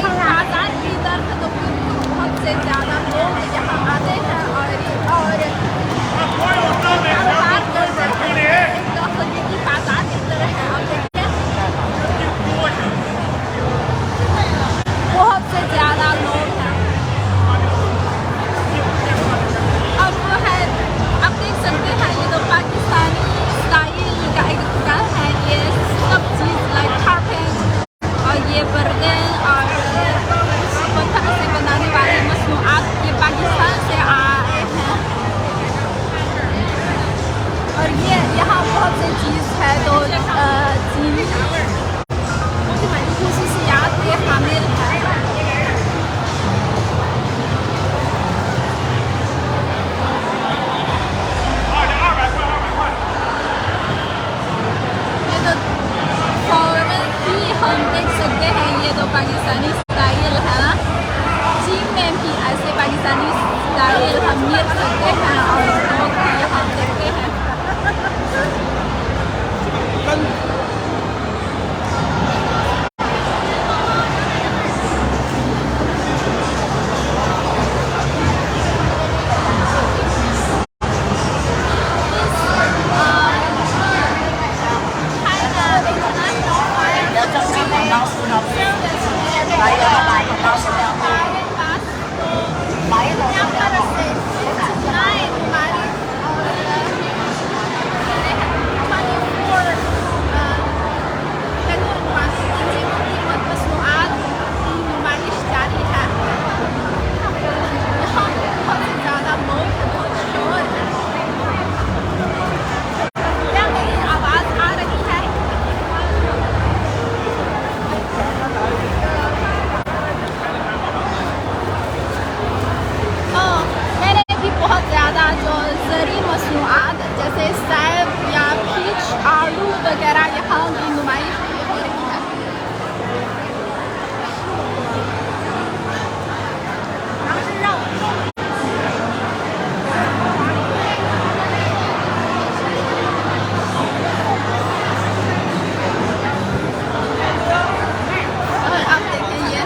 बाजार इधर है तो बहुत से ज़्यादा लोग यहाँ आते हैं और कारोबार करते हैं। एक हकीकी बाजार की तरह है। आप देखिए बहुत से ज़्यादा लोग हैं। अब वो है आप देख सकते हैं ये तो पाकिस्तानी स्टाइल का एक दुकान है। ये सब चीज़ लाइक कारपेट और ये बर्तन और पत्थर से बनाने वाले मसनूआत ये पाकिस्तान से आए हैं। और ये यहाँ बहुत सी चीज़ है तो चीनी खसूसियात के हामिल है। ये तो फॉरन भी हम देख सकते हैं। ये तो पाकिस्तानी स्टाइल है ना। चीन में भी ऐसे पाकिस्तानी स्टाइल हम मिल सकते हैं और लोग भी यहाँ देखते हैं। जैसे सेब या पीच आलू वगैरह यहाँ की नुमाइश हो रही है। और आप देखें ये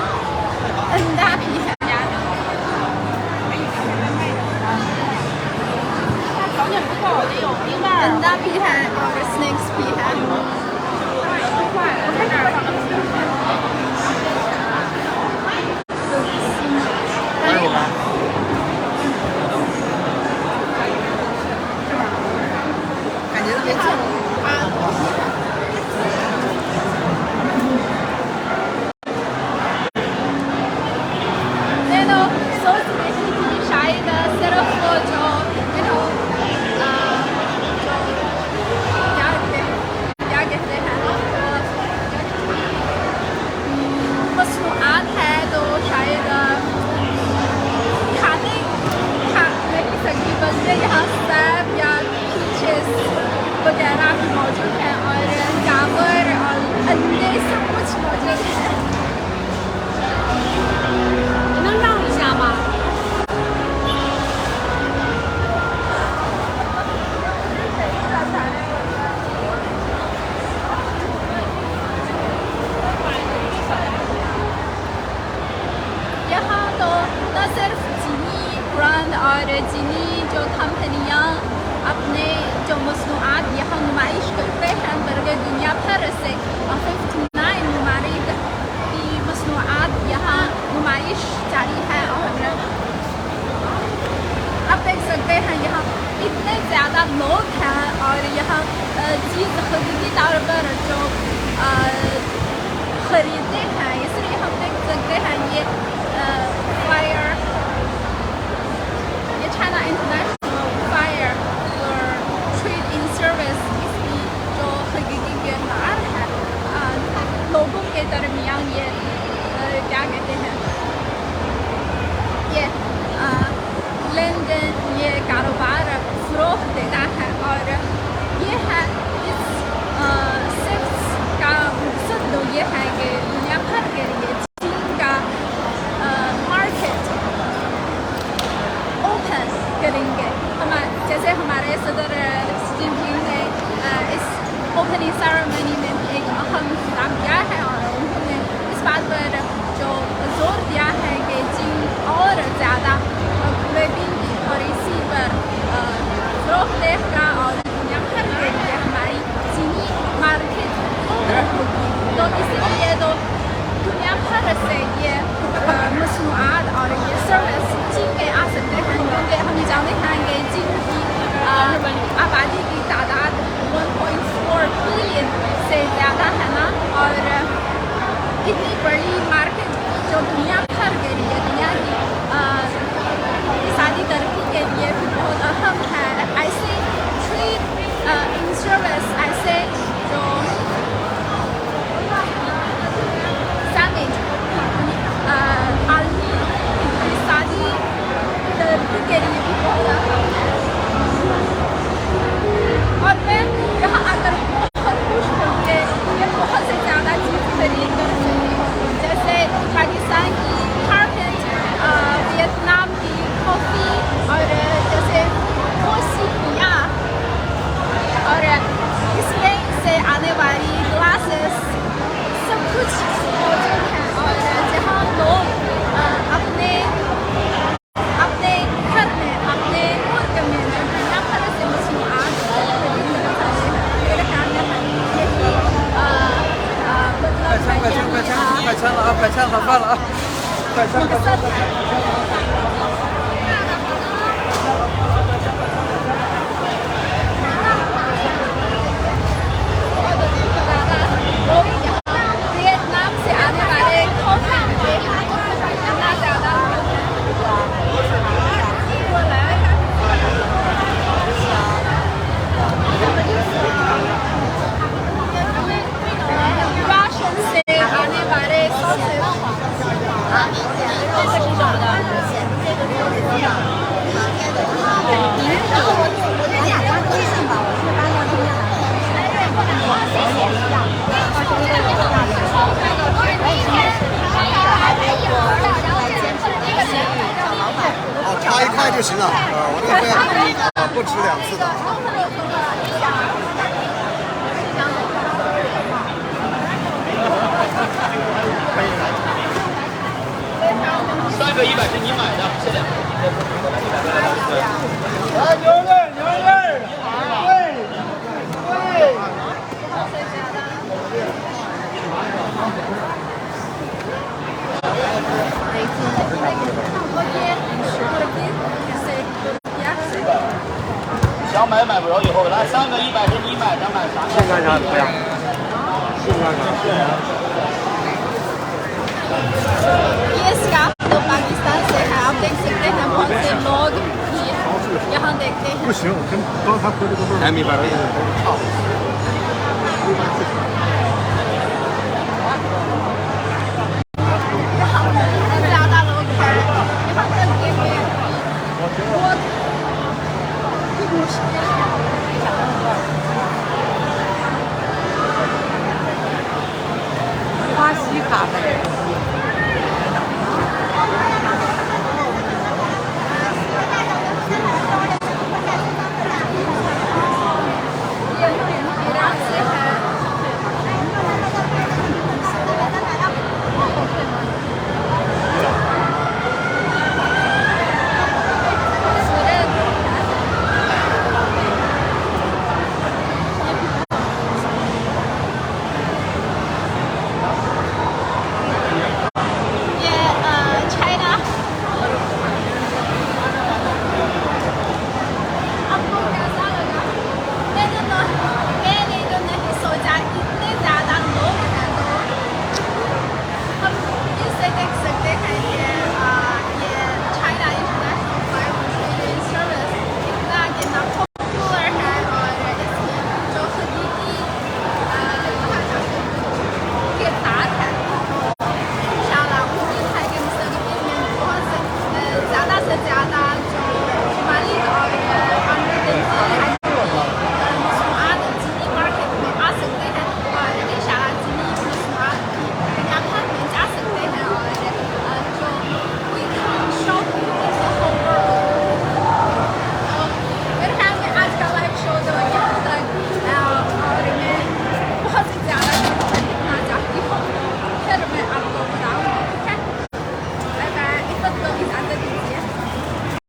अंडा भी है। अंडा भी है और स्नैक्स भी है। मैं तो सोच रही थी कि शायद सिर्फ जो क्या कहते हैं मसनूआत है तो शायद खा नहीं सकती। बल्कि यहाँ सेब या पीचेस वगैरह भी मौजूद है और चावल और अंडे सब कुछ मौजूद है। यहाँ तो न सिर्फ चीनी ब्रांड और चीनी जो कंपनियाँ अपने जो मसनूआत यहाँ नुमाइश करते हैं बल्कि दुनिया भर से 59 ममालिक की मसनूआत यहाँ नुमाइश जारी है। और आप देख सकते हैं यहाँ इतने ज़्यादा लोग हैं और यहाँ चीज़ हकीकी तौर पर जो ख़रीदते हैं। इसलिए हम देख सकते हैं ये फायर ये चाइना इंटरनेशनल फायर और ट्रेड इन सर्विस इसकी जो हकीकी किरदार है लोगों के दरमियान ये क्या कहते हैं ये लेन देन ये कारोबार फ़रोग़ देता है। और ये है इस सिर्फ का मकसद तो ये है कि दुनिया भर के लिए चीन का आबादी की तादाद 1.4 बिलियन से ज़्यादा है ना, और इतनी बड़ी मार्केट जो दुनिया भर के लिए, दुनिया की इक़्तिसादी तरक्की के लिए भी बहुत अहम है। ऐसे ट्रेड इन सर्विस, ऐसे जो समिट आलमी इक़्तिसादी तरक्की के लिए भी बहुत अहम है। और मैं यहाँ आकर बहुत खुश हूँ कि ये बहुत से ज़्यादा चीज़ खरीद कर सकती हूँ, जैसे पाकिस्तान की कारपेट, वियतनाम की कॉफ़ी, और जैसे कोसिया, और स्पेन से आने वाली ग्लासेस, सब कुछ मौजूद है। और जहाँ लोग अपने अपने घर में, अपने मुल्क में दुनिया भर से मसनूआत खरीदना चाहते हैं। मेरे ख्याल में यही मकसद है। लोग यहाँ वियतनाम से आने वाले कॉफ़ी में इतना ज़्यादा राशन से आने वाले插一块就行了，我这边不吃2次的。3个100是你买的，这2个。牛肉，牛肉，对，对。想买买不着以后，来3个100是你买的，买啥？现在啥不要？是那个。 ये स्कार्फ तो पाकिस्तान से है, आप देख सकते हैं बहुत से लोग भी यहाँ देखते हैं।不行，跟刚才喝这个味儿。100米80也得差。